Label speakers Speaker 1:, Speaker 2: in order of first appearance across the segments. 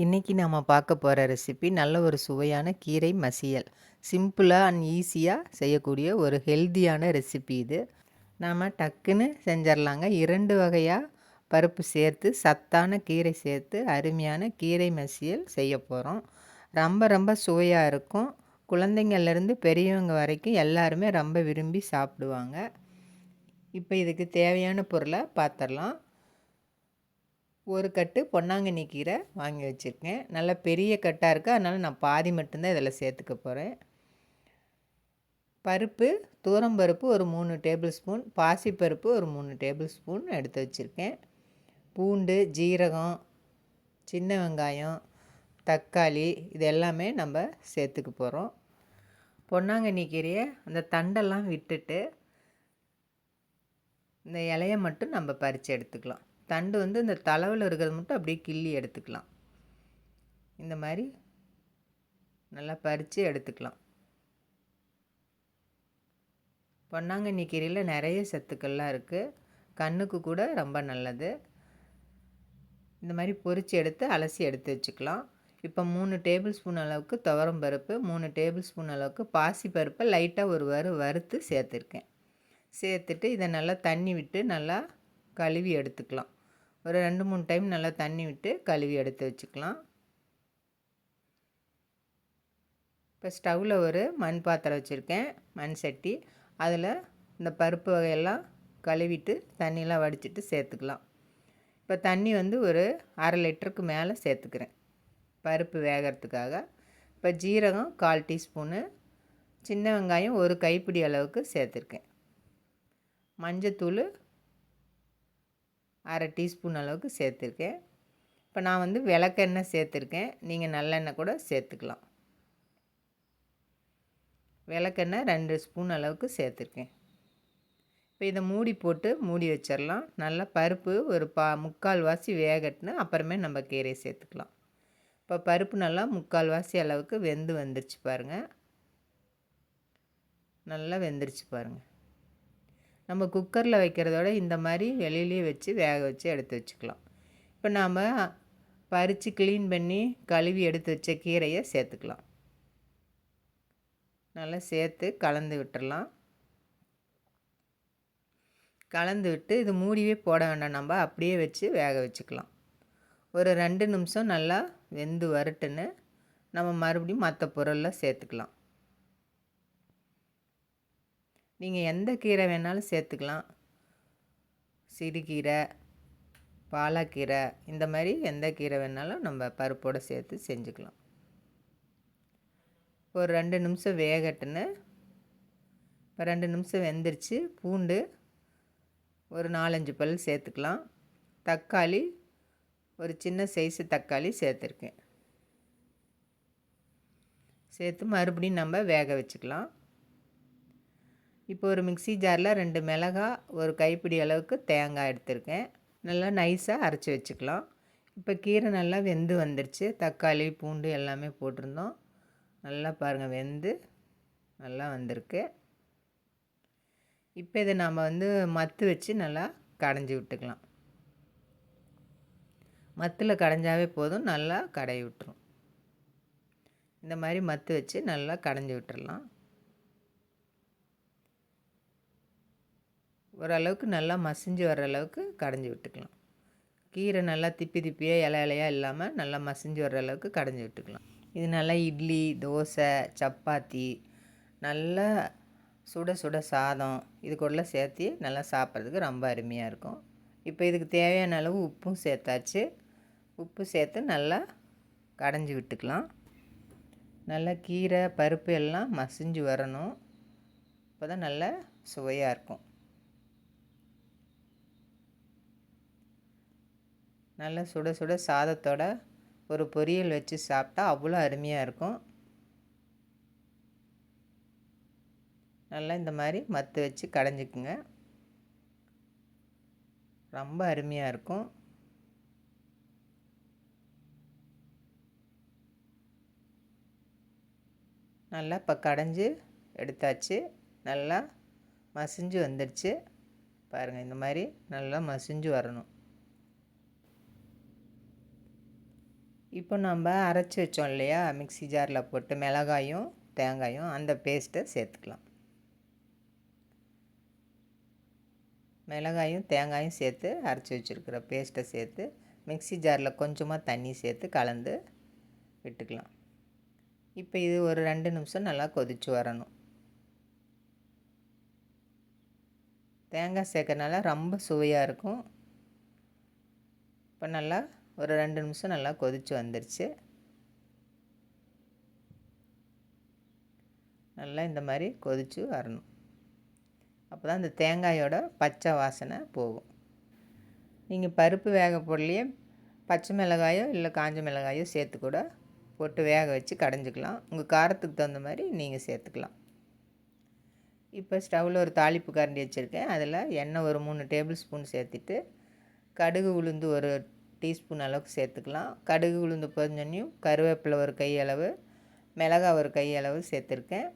Speaker 1: இன்றைக்கி நம்ம பார்க்க போகிற ரெசிபி நல்ல ஒரு சுவையான கீரை மசியல். சிம்பிளாக அண்ட் ஈஸியாக செய்யக்கூடிய ஒரு ஹெல்த்தியான ரெசிபி இது. நாம் டக்குன்னு செஞ்சிடலாங்க. 2 வகையாக பருப்பு சேர்த்து சத்தான கீரை சேர்த்து அருமையான கீரை மசியல் செய்ய போகிறோம். ரொம்ப ரொம்ப சுவையாக இருக்கும். குழந்தைங்கள்லேருந்து பெரியவங்க வரைக்கும் எல்லாருமே ரொம்ப விரும்பி சாப்பிடுவாங்க. இப்போ இதுக்கு தேவையான பொருளை பார்த்துடலாம். ஒரு கட்டு பொன்னாங்கண்ணி கீரை வாங்கி வச்சுருக்கேன். நல்லா பெரிய கட்டாக இருக்குது, அதனால் நான் பாதி மட்டும்தான் இதில் சேர்த்துக்க போகிறேன். பருப்பு, துவரம்பருப்பு ஒரு 3 டேபிள் ஸ்பூன், பாசிப்பருப்பு ஒரு 3 டேபிள் ஸ்பூன் எடுத்து வச்சுருக்கேன். பூண்டு, ஜீரகம், சின்ன வெங்காயம், தக்காளி இது எல்லாமே நம்ம சேர்த்துக்க போகிறோம். பொன்னாங்கண்ணி கீரையை அந்த தண்டெல்லாம் விட்டுட்டு இந்த இலையை மட்டும் நம்ம பறித்து எடுத்துக்கலாம். தண்டு வந்து இந்த தளவில் இருக்கிறது மட்டும் அப்படியே கிள்ளி எடுத்துக்கலாம். இந்த மாதிரி நல்லா பறித்து எடுத்துக்கலாம். பொன்னாங்கண்ணி கீரையில் நிறைய சத்துக்கள்லாம் இருக்குது. கண்ணுக்கு கூட ரொம்ப நல்லது. இந்த மாதிரி பொரித்து எடுத்து அலசி எடுத்து வச்சுக்கலாம். இப்போ 3 டேபிள் ஸ்பூன் அளவுக்கு துவரம் பருப்பு, 3 டேபிள் ஸ்பூன் அளவுக்கு பாசி பருப்பை லைட்டாக ஒரு வறுத்து சேர்த்துருக்கேன். சேர்த்துட்டு இதை நல்லா தண்ணி விட்டு நல்லா கழுவி எடுத்துக்கலாம். ஒரு 2-3 டைம் நல்லா தண்ணி விட்டு கழுவி எடுத்து வச்சுக்கலாம். இப்போ ஸ்டவ்வில் ஒரு மண் பாத்திரம் வச்சுருக்கேன், மண் சட்டி. அதில் இந்த பருப்பு வகையெல்லாம் கழுவிட்டு தண்ணியெலாம் வடிச்சிட்டு சேர்த்துக்கலாம். இப்போ தண்ணி வந்து ஒரு 1/2 லிட்டருக்கு மேலே சேர்த்துக்கிறேன் பருப்பு வேகிறதுக்காக. இப்போ ஜீரகம் 1/4 டீஸ்பூனு, சின்ன வெங்காயம் ஒரு கைப்பிடி அளவுக்கு சேர்த்துருக்கேன். மஞ்சத்தூள் 1/2 டீஸ்பூன் அளவுக்கு சேர்த்துருக்கேன். இப்போ நான் வந்து விளக்கெண்ணெய் சேர்த்துருக்கேன், நீங்கள் நல்லெண்ணெய் கூட சேர்த்துக்கலாம். விளக்கெண்ணெய் 2 ஸ்பூன் அளவுக்கு சேர்த்துருக்கேன். இப்போ இதை மூடி போட்டு மூடி வச்சிடலாம். நல்லா பருப்பு ஒரு 3/4 வாசி வேகட்டுன்னு அப்புறமே நம்ம கீரையை சேர்த்துக்கலாம். இப்போ பருப்பு நல்லா 3/4 வாசி அளவுக்கு வெந்து வந்துருச்சு பாருங்கள். நல்லா வெந்துருச்சு பாருங்கள். நம்ம குக்கரில் வைக்கிறதோட இந்த மாதிரி வெளியிலே வச்சு வேக வச்சு எடுத்து வச்சுக்கலாம். இப்போ நாம் பறித்து க்ளீன் பண்ணி கழுவி எடுத்து வச்ச கீரையை சேர்த்துக்கலாம். நல்லா சேர்த்து கலந்து விட்டுடலாம். கலந்து விட்டு இது மூடியே போட வேண்டாம், நம்ம அப்படியே வச்சு வேக வச்சுக்கலாம். ஒரு 2 நிமிஷம் நல்லா வெந்து வரட்டுன்னு நம்ம மறுபடியும் மற்ற பொருளில் சேர்த்துக்கலாம். நீங்கள் எந்த கீரை வேணாலும் சேர்த்துக்கலாம். சிறுகீரை, பாலக்கீரை, இந்த மாதிரி எந்த கீரை வேணாலும் நம்ம பருப்போடு சேர்த்து செஞ்சுக்கலாம். ஒரு 2 நிமிஷம் வேகட்டுன்னு. இப்போ 2 நிமிஷம் வெந்துருச்சு. பூண்டு ஒரு 4-5 பல் சேர்த்துக்கலாம். தக்காளி ஒரு சின்ன சைஸு தக்காளி சேர்த்துருக்கேன். சேர்த்து மறுபடியும் நம்ம வேக வச்சுக்கலாம். இப்போ ஒரு மிக்ஸி ஜாரில் 2 மிளகாய், ஒரு கைப்பிடி அளவுக்கு தேங்காய் எடுத்திருக்கேன். நல்லா நைஸாக அரைச்சி வச்சுக்கலாம். இப்போ கீரை நல்லா வெந்து வந்துருச்சு. தக்காளி, பூண்டு எல்லாமே போட்டிருந்தோம். நல்லா பாருங்கள் வெந்து நல்லா வந்திருக்கு. இப்போ இதை நாம் வந்து மத்து வச்சு நல்லா கடைஞ்சி விட்டுக்கலாம். மத்தில் கடைஞ்சாவே போதும், நல்லா கடையை விட்டுரும். இந்த மாதிரி மத்து வச்சு நல்லா கடைஞ்சி விட்டுடலாம். ஓரளவுக்கு நல்லா மசிஞ்சு வர்ற அளவுக்கு கடைஞ்சி விட்டுக்கலாம். கீரை நல்லா திப்பி திப்பியாக இலையாக இல்லாமல் நல்லா மசிஞ்சு வர்ற அளவுக்கு கடைஞ்சி விட்டுக்கலாம். இது நல்லா இட்லி, தோசை, சப்பாத்தி, நல்லா சுட சுட சாதம் இது கூடலாம் சேர்த்து நல்லா சாப்பிட்றதுக்கு ரொம்ப அருமையாக இருக்கும். இப்போ இதுக்கு தேவையான அளவு உப்பும் சேர்த்தாச்சு. உப்பு சேர்த்து நல்லா கடைஞ்சி விட்டுக்கலாம். நல்லா கீரை பருப்பு எல்லாம் மசிஞ்சு வரணும். அப்போ தான் நல்லா சுவையாக இருக்கும். நல்லா சுட சுட சாதத்தோட ஒரு பொரியல் வச்சு சாப்பிட்டா அவ்வளோ அருமையாக இருக்கும். நல்லா இந்த மாதிரி மத்து வச்சு கடைஞ்சிக்குங்க, ரொம்ப அருமையாக இருக்கும். நல்லா இப்போ கடைஞ்சி எடுத்தாச்சு. நல்லா மசிஞ்சு வந்துடுச்சு பாருங்கள். இந்த மாதிரி நல்லா மசிஞ்சு வரணும். இப்போ நம்ம அரைச்சி வச்சோம் இல்லையா, மிக்ஸி ஜாரில் போட்டு மிளகாயும் தேங்காயும், அந்த பேஸ்ட்டை சேர்த்துக்கலாம். மிளகாயும் தேங்காயும் சேர்த்து அரைச்சி வச்சுருக்கிற பேஸ்ட்டை சேர்த்து மிக்ஸி ஜாரில் கொஞ்சமாக தண்ணி சேர்த்து கலந்து விட்டுக்கலாம். இப்போ இது ஒரு 2 நிமிஷம் நல்லா கொதித்து வரணும். தேங்காய் சேர்க்கறனால ரொம்ப சுவையாக இருக்கும். இப்போ நல்லா ஒரு 2 நிமிஷம் நல்லா கொதித்து வந்துருச்சு. நல்லா இந்த மாதிரி கொதித்து வரணும். அப்போ தான் இந்த தேங்காயோட பச்சை வாசனை போகும். நீங்கள் பருப்பு வேக போடலையே பச்சை மிளகாயோ இல்லை காஞ்ச மிளகாயோ சேர்த்து கூட போட்டு வேக வச்சு கடைஞ்சிக்கலாம். உங்கள் காரத்துக்கு தகுந்த மாதிரி நீங்கள் சேர்த்துக்கலாம். இப்போ ஸ்டவ்வில் ஒரு தாளிப்பு கரண்டி வச்சுருக்கேன். அதில் எண்ணெய் ஒரு 3 டேபிள் ஸ்பூன் சேர்த்துட்டு கடுகு உளுந்து ஒரு டீஸ்பூன் அளவுக்கு சேர்த்துக்கலாம். கடுகு உளுந்து பொரிஞ்சோன்னையும் கருவேப்பிலை ஒரு கையளவு, மிளகாய் ஒரு கையளவு சேர்த்துருக்கேன்.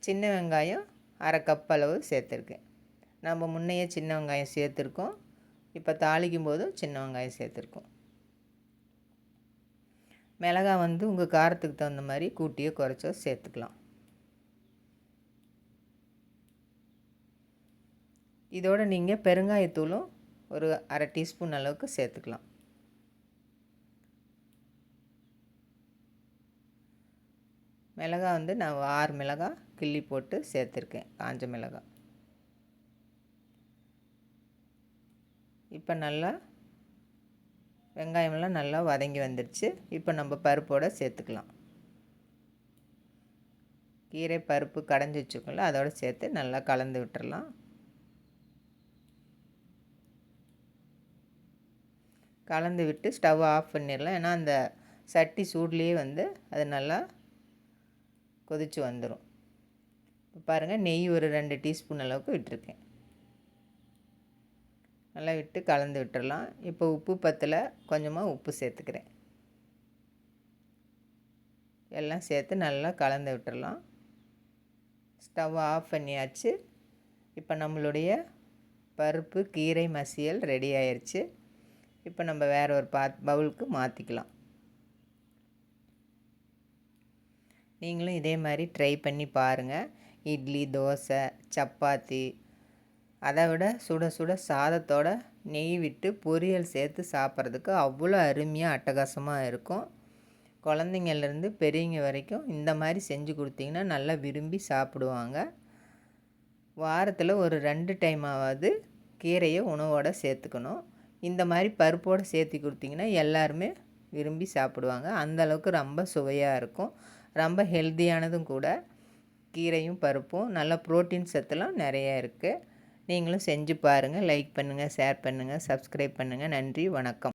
Speaker 1: சின்ன வெங்காயம் 1/2 கப் அளவு சேர்த்துருக்கேன். நம்ம முன்னையே சின்ன வெங்காயம் சேர்த்துருக்கோம். இப்போ தாளிக்கும் போதும் சின்ன வெங்காயம் சேர்த்துருக்கோம். மிளகாய் வந்து உங்கள் காரத்துக்கு தகுந்த மாதிரி கூட்டியோ குறைச்சோ சேர்த்துக்கலாம். இதோடு நீங்கள் பெருங்காயத்தூளும் ஒரு 1/2 டீஸ்பூன் அளவுக்கு சேர்த்துக்கலாம். மிளகாய் வந்து நான் 6 மிளகாய் கிள்ளி போட்டு சேர்த்துருக்கேன், காஞ்ச மிளகாய். இப்போ நல்லா வெங்காயமெல்லாம் நல்லா வதங்கி வந்துடுச்சு. இப்போ நம்ம பருப்போடு சேர்த்துக்கலாம். கீரை பருப்பு கடைஞ்சி வச்சுக்கோங்கள, அதோடு சேர்த்து நல்லா கலந்து விட்டுறலாம். கலந்து விட்டு ஸ்டவ் ஆஃப் பண்ணிடலாம். ஏன்னா அந்த சட்டி சூட்லேயே வந்து அது நல்லா கொதித்து வந்துடும். இப்போ பாருங்கள், நெய் ஒரு 2 டீஸ்பூன் அளவுக்கு விட்டுருக்கேன். நல்லா விட்டு கலந்து விட்டுறலாம். இப்போ உப்பு பத்தலை, கொஞ்சமாக உப்பு சேர்த்துக்கிறேன். எல்லாம் சேர்த்து நல்லா கலந்து விட்டுறலாம். ஸ்டவ் ஆஃப் பண்ணியாச்சு. இப்போ நம்மளுடைய பருப்பு கீரை மசியல் ரெடி ஆயிடுச்சு. இப்போ நம்ம வேறு ஒரு பவுலுக்கு மாற்றிக்கலாம். நீங்களும் இதே மாதிரி ட்ரை பண்ணி பாருங்கள். இட்லி, தோசை, சப்பாத்தி, அதை விட சுட சுட சாதத்தோட நெய் விட்டு பொரியல் சேர்த்து சாப்பிட்றதுக்கு அவ்வளோ அருமையாக அட்டகாசமாக இருக்கும். குழந்தைங்கள்லேருந்து பெரியவங்க வரைக்கும் இந்த மாதிரி செஞ்சு கொடுத்தீங்கன்னா நல்லா விரும்பி சாப்பிடுவாங்க. வாரத்தில் ஒரு 2 டைமாவது கீரையை உணவோடு சேர்த்துக்கணும். இந்த மாதிரி பருப்போடு சேர்த்து கொடுத்தீங்கன்னா எல்லாருமே விரும்பி சாப்பிடுவாங்க. அந்தளவுக்கு ரொம்ப சுவையாக இருக்கும். ரொம்ப ஹெல்த்தியானதும் கூட. கீரையும் பருப்பும் நல்ல புரோட்டீன் சத்துலாம் நிறையா இருக்குது. நீங்களும் செஞ்சு பாருங்கள். லைக் பண்ணுங்கள், ஷேர் பண்ணுங்கள், சப்ஸ்கிரைப் பண்ணுங்கள். நன்றி, வணக்கம்.